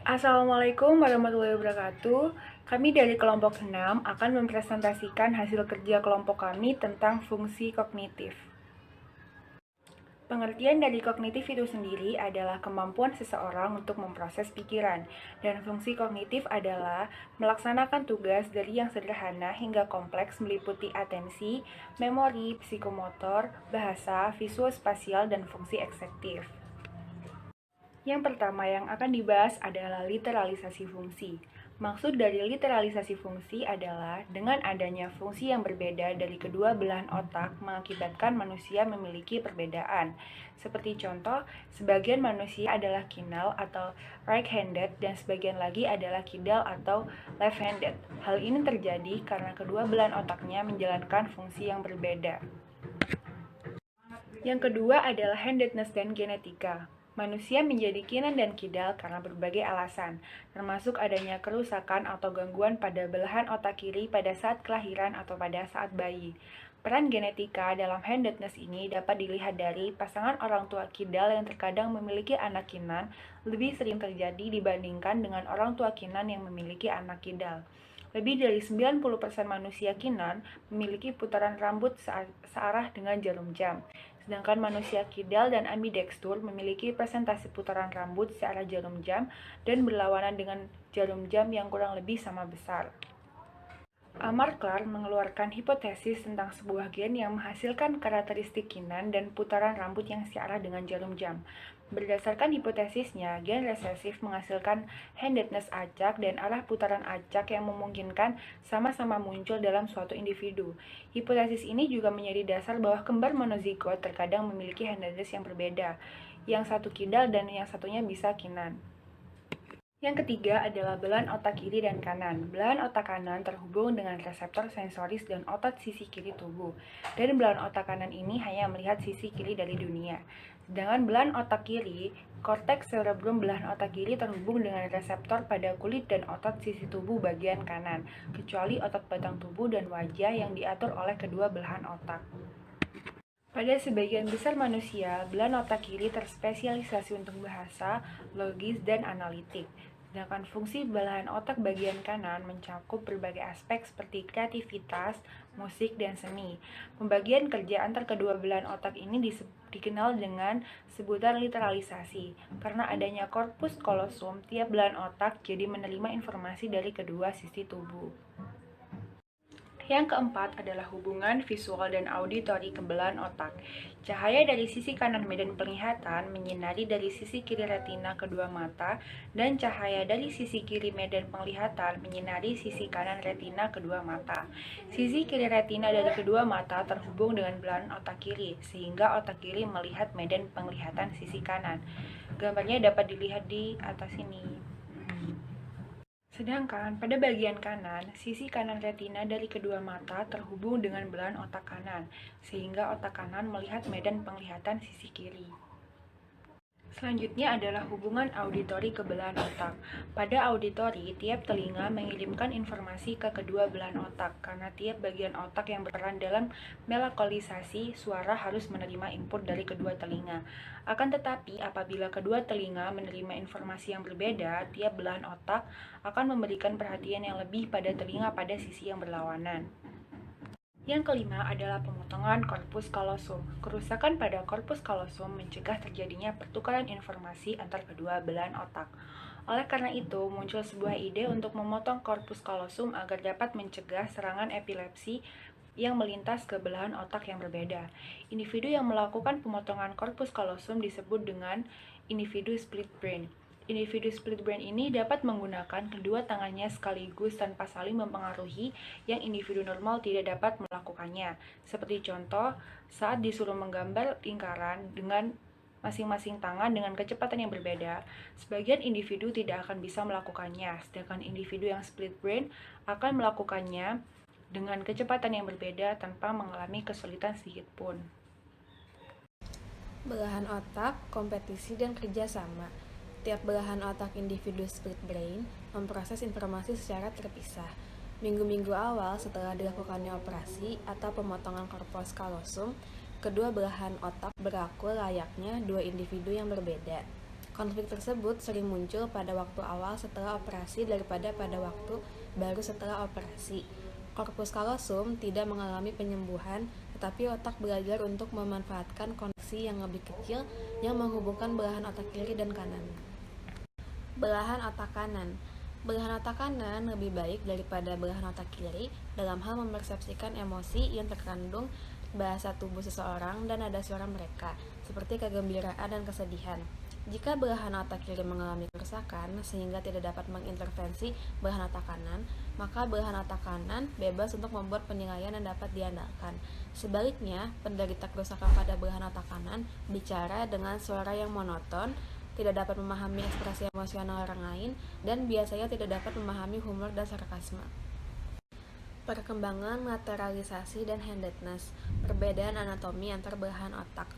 Assalamualaikum warahmatullahi wabarakatuh. Kami dari kelompok 6 akan mempresentasikan hasil kerja kelompok kami tentang fungsi kognitif. Pengertian dari kognitif itu sendiri adalah kemampuan seseorang untuk memproses pikiran, dan fungsi kognitif adalah melaksanakan tugas dari yang sederhana hingga kompleks meliputi atensi, memori, psikomotor, bahasa, visual spasial, dan fungsi eksekutif. Yang pertama yang akan dibahas adalah literalisasi fungsi. Maksud dari literalisasi fungsi adalah dengan adanya fungsi yang berbeda dari kedua belahan otak mengakibatkan manusia memiliki perbedaan. Seperti contoh, sebagian manusia adalah kinal atau right-handed dan sebagian lagi adalah kidal atau left-handed. Hal ini terjadi karena kedua belahan otaknya menjalankan fungsi yang berbeda. Yang kedua adalah handedness dan genetika. Manusia menjadi kinan dan kidal karena berbagai alasan, termasuk adanya kerusakan atau gangguan pada belahan otak kiri pada saat kelahiran atau pada saat bayi. Peran genetika dalam handedness ini dapat dilihat dari pasangan orang tua kidal yang terkadang memiliki anak kinan lebih sering terjadi dibandingkan dengan orang tua kinan yang memiliki anak kidal. Lebih dari 90% manusia kinan memiliki putaran rambut searah dengan jarum jam, sedangkan manusia kidal dan ambidextrus memiliki presentasi putaran rambut searah jarum jam dan berlawanan dengan jarum jam yang kurang lebih sama besar. Amar Clark mengeluarkan hipotesis tentang sebuah gen yang menghasilkan karakteristik kinan dan putaran rambut yang searah dengan jarum jam. Berdasarkan hipotesisnya, gen resesif menghasilkan handedness acak dan arah putaran acak yang memungkinkan sama-sama muncul dalam suatu individu. Hipotesis ini juga menjadi dasar bahwa kembar monozigot terkadang memiliki handedness yang berbeda, yang satu kidal dan yang satunya bisa kinan. Yang ketiga adalah belahan otak kiri dan kanan. Belahan otak kanan terhubung dengan reseptor sensoris dan otot sisi kiri tubuh. Dan belahan otak kanan ini hanya melihat sisi kiri dari dunia. Sedangkan belahan otak kiri, korteks cerebrum belahan otak kiri terhubung dengan reseptor pada kulit dan otot sisi tubuh bagian kanan, kecuali otot batang tubuh dan wajah yang diatur oleh kedua belahan otak. Pada sebagian besar manusia, belahan otak kiri terspesialisasi untuk bahasa, logis, dan analitik. Sedangkan fungsi belahan otak bagian kanan mencakup berbagai aspek seperti kreativitas, musik, dan seni. Pembagian kerja antar kedua belahan otak ini dikenal dengan sebutan literalisasi. Karena adanya korpus kolosum, tiap belahan otak jadi menerima informasi dari kedua sisi tubuh. Yang keempat adalah hubungan visual dan auditori ke belahan otak. Cahaya dari sisi kanan medan penglihatan menyinari dari sisi kiri retina kedua mata, dan cahaya dari sisi kiri medan penglihatan menyinari sisi kanan retina kedua mata. Sisi kiri retina dari kedua mata terhubung dengan belahan otak kiri, sehingga otak kiri melihat medan penglihatan sisi kanan. Gambarnya dapat dilihat di atas ini. Sedangkan pada bagian kanan, sisi kanan retina dari kedua mata terhubung dengan belahan otak kanan, sehingga otak kanan melihat medan penglihatan sisi kiri. Selanjutnya adalah hubungan auditori ke belahan otak. Pada auditori, tiap telinga mengirimkan informasi ke kedua belahan otak, karena tiap bagian otak yang berperan dalam melokalisasi suara harus menerima input dari kedua telinga. Akan tetapi, apabila kedua telinga menerima informasi yang berbeda, tiap belahan otak akan memberikan perhatian yang lebih pada telinga pada sisi yang berlawanan. Yang kelima adalah pemotongan korpus kalosum. Kerusakan pada korpus kalosum mencegah terjadinya pertukaran informasi antar kedua belahan otak. Oleh karena itu, muncul sebuah ide untuk memotong korpus kalosum agar dapat mencegah serangan epilepsi yang melintas ke belahan otak yang berbeda. Individu yang melakukan pemotongan korpus kalosum disebut dengan individu split brain. Individu split brain ini dapat menggunakan kedua tangannya sekaligus tanpa saling mempengaruhi yang individu normal tidak dapat melakukannya. Seperti contoh, saat disuruh menggambar lingkaran dengan masing-masing tangan dengan kecepatan yang berbeda, sebagian individu tidak akan bisa melakukannya, sedangkan individu yang split brain akan melakukannya dengan kecepatan yang berbeda tanpa mengalami kesulitan sedikit pun. Belahan otak, kompetisi, dan kerjasama. Tiap belahan otak individu split brain memproses informasi secara terpisah. Minggu-minggu awal setelah dilakukannya operasi atau pemotongan korpus kalosum, kedua belahan otak berlaku layaknya dua individu yang berbeda. Konflik tersebut sering muncul pada waktu awal setelah operasi daripada pada waktu baru setelah operasi. Korpus kalosum tidak mengalami penyembuhan, tetapi otak belajar untuk memanfaatkan koneksi yang lebih kecil yang menghubungkan belahan otak kiri dan kanan. Belahan otak kanan. Belahan otak kanan lebih baik daripada belahan otak kiri dalam hal mempersepsikan emosi yang terkandung bahasa tubuh seseorang dan nada suara mereka, seperti kegembiraan dan kesedihan. Jika belahan otak kiri mengalami kerusakan sehingga tidak dapat mengintervensi belahan otak kanan, maka belahan otak kanan bebas untuk membuat penilaian yang dapat diandalkan. Sebaliknya, penderita kerusakan pada belahan otak kanan bicara dengan suara yang monoton, tidak dapat memahami ekspresi emosional orang lain, dan biasanya tidak dapat memahami humor dan sarkasme. Perkembangan lateralisasi dan handedness, perbedaan anatomi antar belahan otak.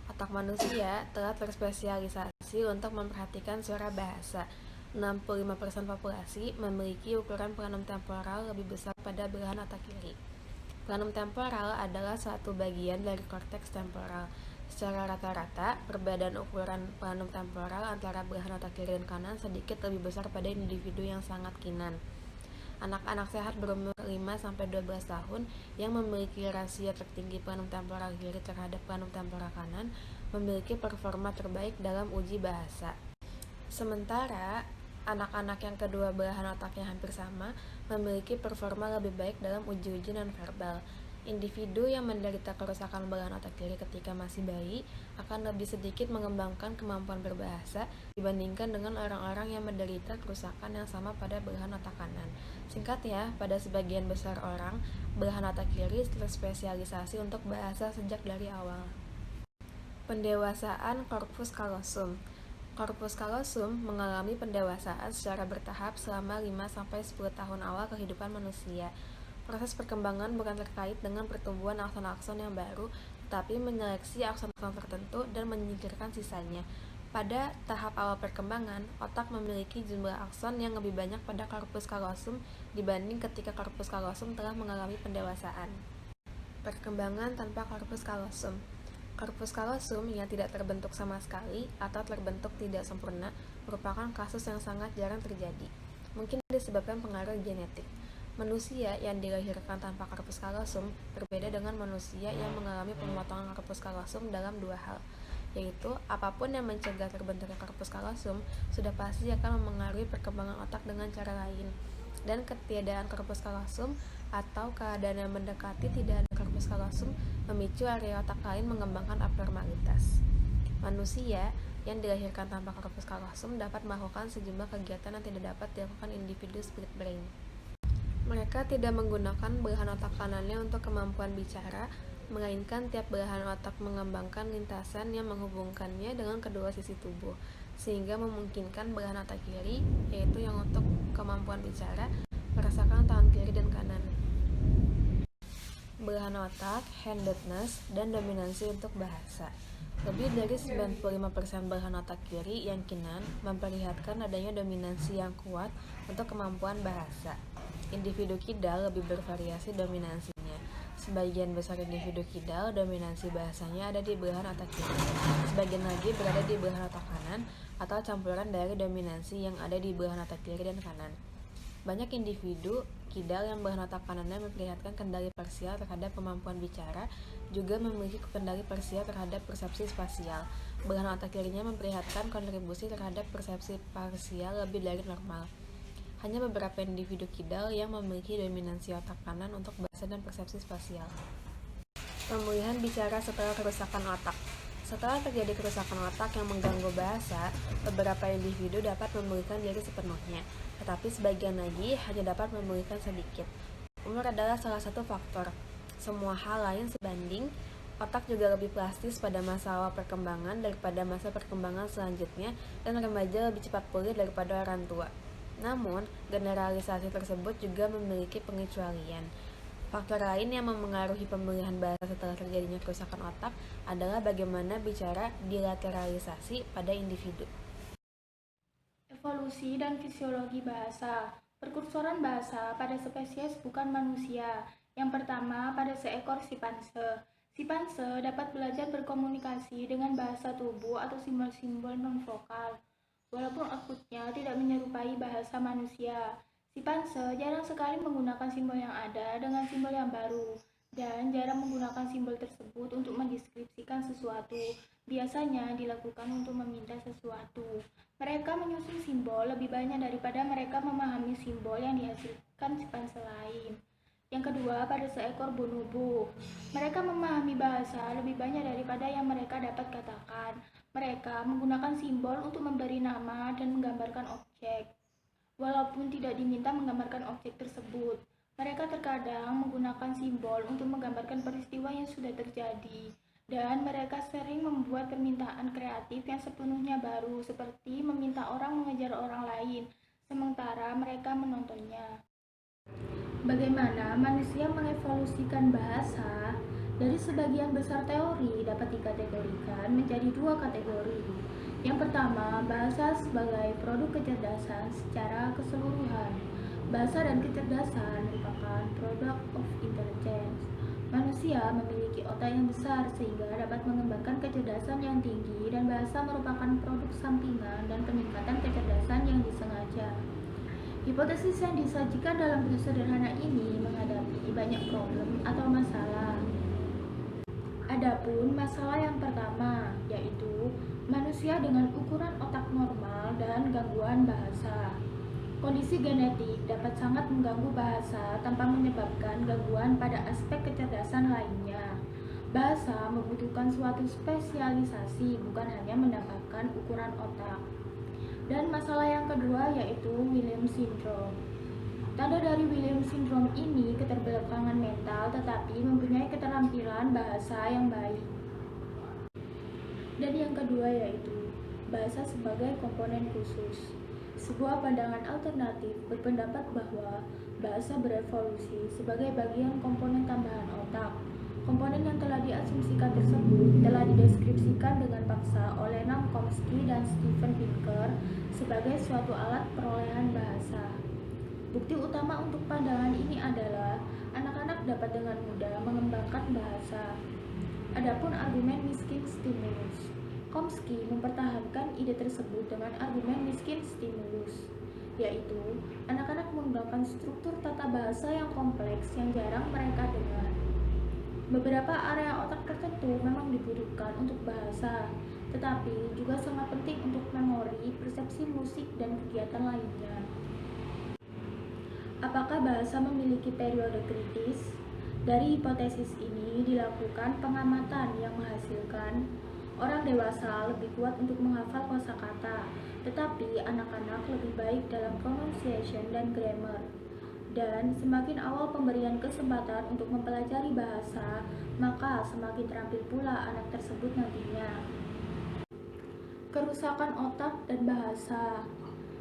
Otak manusia telah terspesialisasi untuk memperhatikan suara bahasa. 65% populasi memiliki ukuran planum temporal lebih besar pada belahan otak kiri. Planum temporal adalah suatu bagian dari korteks temporal. Secara rata-rata, perbedaan ukuran planum temporal antara belahan otak kiri dan kanan sedikit lebih besar pada individu yang sangat kinan. Anak-anak sehat berumur 5-12 tahun yang memiliki rasio tertinggi planum temporal kiri terhadap planum temporal kanan memiliki performa terbaik dalam uji bahasa. Sementara, anak-anak yang kedua belahan otaknya hampir sama memiliki performa lebih baik dalam uji-uji nonverbal. Individu yang menderita kerusakan belahan otak kiri ketika masih bayi akan lebih sedikit mengembangkan kemampuan berbahasa dibandingkan dengan orang-orang yang menderita kerusakan yang sama pada belahan otak kanan. Singkatnya, pada sebagian besar orang, belahan otak kiri terspesialisasi untuk bahasa sejak dari awal. Pendewasaan korpus kalosum. Korpus kalosum mengalami pendewasaan secara bertahap selama 5-10 tahun awal kehidupan manusia. Proses perkembangan bukan terkait dengan pertumbuhan akson-akson yang baru, tetapi menyeleksi akson-akson tertentu dan menyingkirkan sisanya. Pada tahap awal perkembangan, otak memiliki jumlah akson yang lebih banyak pada korpus kalosum dibanding ketika korpus kalosum telah mengalami pendewasaan. Perkembangan tanpa korpus kalosum. Korpus kalosum yang tidak terbentuk sama sekali atau terbentuk tidak sempurna merupakan kasus yang sangat jarang terjadi. Mungkin disebabkan pengaruh genetik. Manusia yang dilahirkan tanpa korpus kalosum berbeda dengan manusia yang mengalami pemotongan korpus kalosum dalam dua hal, yaitu apapun yang mencegah terbentuknya korpus kalosum sudah pasti akan memengaruhi perkembangan otak dengan cara lain, dan ketiadaan korpus kalosum atau keadaan yang mendekati tidak ada korpus kalosum memicu area otak lain mengembangkan abnormalitas. Manusia yang dilahirkan tanpa korpus kalosum dapat melakukan sejumlah kegiatan yang tidak dapat dilakukan individu split brain. Mereka tidak menggunakan belahan otak kanannya untuk kemampuan bicara, melainkan tiap belahan otak mengembangkan lintasan yang menghubungkannya dengan kedua sisi tubuh, sehingga memungkinkan belahan otak kiri, yaitu yang untuk kemampuan bicara, merasakan tangan kiri dan kanan. Belahan otak, handedness, dan dominansi untuk bahasa. Lebih dari 95% belahan otak kiri yang kinan memperlihatkan adanya dominansi yang kuat untuk kemampuan bahasa. Individu kidal lebih bervariasi dominansinya. Sebagian besar individu kidal dominansi bahasanya ada di belahan otak kiri. Sebagian lagi berada di belahan otak kanan atau campuran dari dominansi yang ada di belahan otak kiri dan kanan. Banyak individu kidal yang belahan otak kanannya memperlihatkan kendali parsial terhadap kemampuan bicara, juga memiliki kendali parsial terhadap persepsi spasial. Belahan otak kirinya memperlihatkan kontribusi terhadap persepsi parsial lebih dari normal. Hanya beberapa individu kidal yang memiliki dominansi otak kanan untuk bahasa dan persepsi spasial. Pemulihan bicara setelah kerusakan otak. Setelah terjadi kerusakan otak yang mengganggu bahasa, beberapa individu dapat memulihkan diri sepenuhnya, tetapi sebagian lagi hanya dapat memulihkan sedikit. Umur adalah salah satu faktor. Semua hal lain sebanding, otak juga lebih plastis pada masa awal perkembangan daripada masa perkembangan selanjutnya, dan remaja lebih cepat pulih daripada orang tua. Namun, generalisasi tersebut juga memiliki pengecualian. Faktor lain yang memengaruhi pemulihan bahasa setelah terjadinya kerusakan otak adalah bagaimana bicara dilateralisasi pada individu. Evolusi dan fisiologi bahasa. Perkursoran bahasa pada spesies bukan manusia. Yang pertama pada seekor simpanse. Simpanse dapat belajar berkomunikasi dengan bahasa tubuh atau simbol-simbol non-vokal, walaupun outputnya tidak menyerupai bahasa manusia. Simpanse jarang sekali menggunakan simbol yang ada dengan simbol yang baru, dan jarang menggunakan simbol tersebut untuk mendeskripsikan sesuatu. Biasanya dilakukan untuk meminta sesuatu. Mereka menyusun simbol lebih banyak daripada mereka memahami simbol yang dihasilkan simpanse lain. Yang kedua, pada seekor bonobo. Mereka memahami bahasa lebih banyak daripada yang mereka dapat katakan. Mereka menggunakan simbol untuk memberi nama dan menggambarkan objek, walaupun tidak diminta menggambarkan objek tersebut. Mereka terkadang menggunakan simbol untuk menggambarkan peristiwa yang sudah terjadi, dan mereka sering membuat permintaan kreatif yang sepenuhnya baru, seperti meminta orang mengejar orang lain, sementara mereka menontonnya. Bagaimana manusia mengevolusikan bahasa? Dari sebagian besar teori dapat dikategorikan menjadi dua kategori. Yang pertama, bahasa sebagai produk kecerdasan secara keseluruhan. Bahasa dan kecerdasan merupakan product of intelligence. Manusia memiliki otak yang besar sehingga dapat mengembangkan kecerdasan yang tinggi, dan bahasa merupakan produk sampingan dan peningkatan kecerdasan yang disengaja. Hipotesis yang disajikan dalam buku sederhana ini menghadapi banyak problem atau masalah. Adapun masalah yang pertama, yaitu manusia dengan ukuran otak normal dan gangguan bahasa. Kondisi genetik dapat sangat mengganggu bahasa tanpa menyebabkan gangguan pada aspek kecerdasan lainnya. Bahasa membutuhkan suatu spesialisasi, bukan hanya mendapatkan ukuran otak. Dan masalah yang kedua yaitu Williams Syndrome. Tanda dari Williams Syndrome ini keterbelakangan mental tetapi mempunyai keterampilan bahasa yang baik. Dan yang kedua yaitu bahasa sebagai komponen khusus. Sebuah pandangan alternatif berpendapat bahwa bahasa berevolusi sebagai bagian komponen tambahan otak. Komponen yang telah diasumsikan tersebut telah dideskripsikan dengan paksa oleh Noam Chomsky dan Steven Pinker sebagai suatu alat perolehan bahasa. Bukti utama untuk pandangan ini adalah anak-anak dapat dengan mudah mengembangkan bahasa. Adapun argumen miskin stimulus, Chomsky mempertahankan ide tersebut dengan argumen miskin stimulus, yaitu anak-anak menggunakan struktur tata bahasa yang kompleks yang jarang mereka dengar. Beberapa area otak tertentu memang dibutuhkan untuk bahasa, tetapi juga sangat penting untuk memori, persepsi musik, dan kegiatan lainnya. Apakah bahasa memiliki periode kritis? Dari hipotesis ini dilakukan pengamatan yang menghasilkan orang dewasa lebih kuat untuk menghafal kosakata, tetapi anak-anak lebih baik dalam pronunciation dan grammar. Dan semakin awal pemberian kesempatan untuk mempelajari bahasa, maka semakin terampil pula anak tersebut nantinya. Kerusakan otak dan bahasa.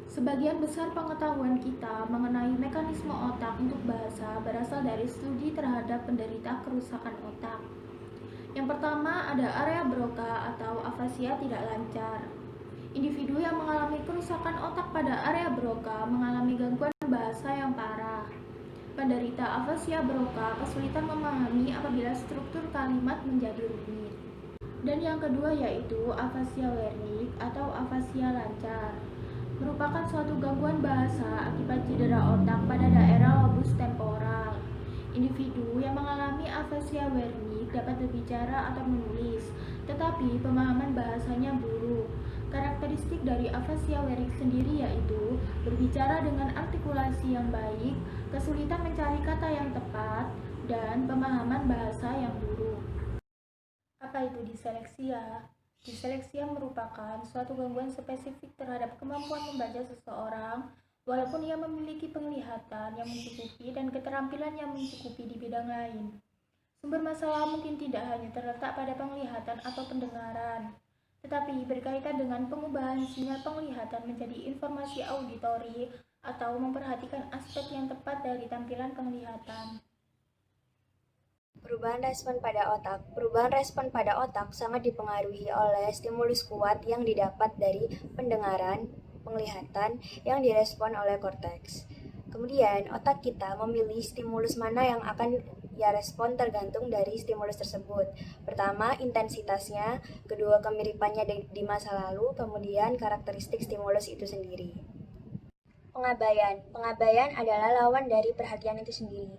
Sebagian besar pengetahuan kita mengenai mekanisme otak untuk bahasa berasal dari studi terhadap penderita kerusakan otak. Yang pertama ada area Broca atau afasia tidak lancar. Individu yang mengalami kerusakan otak pada area Broca mengalami gangguan bahasa yang parah. Penderita afasia Broca kesulitan memahami apabila struktur kalimat menjadi rumit. Dan yang kedua yaitu afasia Wernicke atau afasia lancar. Merupakan suatu gangguan bahasa akibat cedera otak pada daerah lobus temporal. Individu yang mengalami afasia Wernicke dapat berbicara atau menulis, tetapi pemahaman bahasanya buruk. Karakteristik dari afasia Wernicke sendiri yaitu berbicara dengan artikulasi yang baik, kesulitan mencari kata yang tepat, dan pemahaman bahasa yang buruk. Apa itu diseleksia? Diseleksia merupakan suatu gangguan spesifik terhadap kemampuan membaca seseorang, walaupun ia memiliki penglihatan yang mencukupi dan keterampilan yang mencukupi di bidang lain. Sumber masalah mungkin tidak hanya terletak pada penglihatan atau pendengaran, tetapi berkaitan dengan pengubahan sinyal penglihatan menjadi informasi auditori atau memperhatikan aspek yang tepat dari tampilan penglihatan. Perubahan respon pada otak. Perubahan respon pada otak sangat dipengaruhi oleh stimulus kuat yang didapat dari pendengaran, penglihatan yang direspon oleh korteks. Kemudian, otak kita memilih stimulus mana yang akan Ya, respon tergantung dari stimulus tersebut. Pertama, intensitasnya, kedua, kemiripannya di masa lalu, kemudian karakteristik stimulus itu sendiri. Pengabaian. Pengabaian adalah lawan dari perhatian itu sendiri.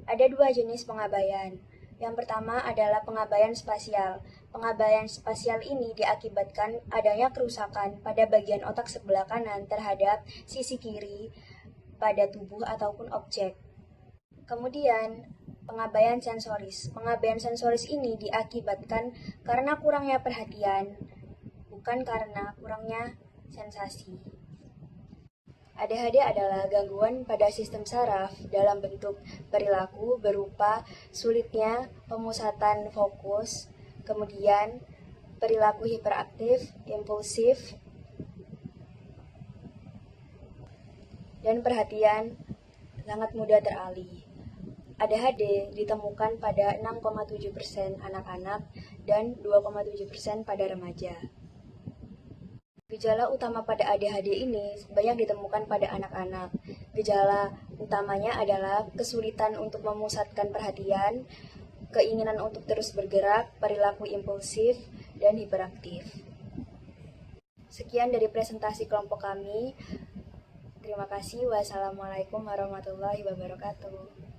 Ada dua jenis pengabaian. Yang pertama adalah pengabaian spasial. Pengabaian spasial ini diakibatkan adanya kerusakan pada bagian otak sebelah kanan terhadap sisi kiri pada tubuh ataupun objek. Kemudian, pengabaian sensoris. Pengabaian sensoris ini diakibatkan karena kurangnya perhatian, bukan karena kurangnya sensasi. ADHD adalah gangguan pada sistem saraf dalam bentuk perilaku berupa sulitnya pemusatan fokus, kemudian perilaku hiperaktif, impulsif, dan perhatian sangat mudah teralih. ADHD ditemukan pada 6,7% anak-anak dan 2,7% pada remaja. Gejala utama pada ADHD ini banyak ditemukan pada anak-anak. Gejala utamanya adalah kesulitan untuk memusatkan perhatian, keinginan untuk terus bergerak, perilaku impulsif, dan hiperaktif. Sekian dari presentasi kelompok kami. Terima kasih. Wassalamualaikum warahmatullahi wabarakatuh.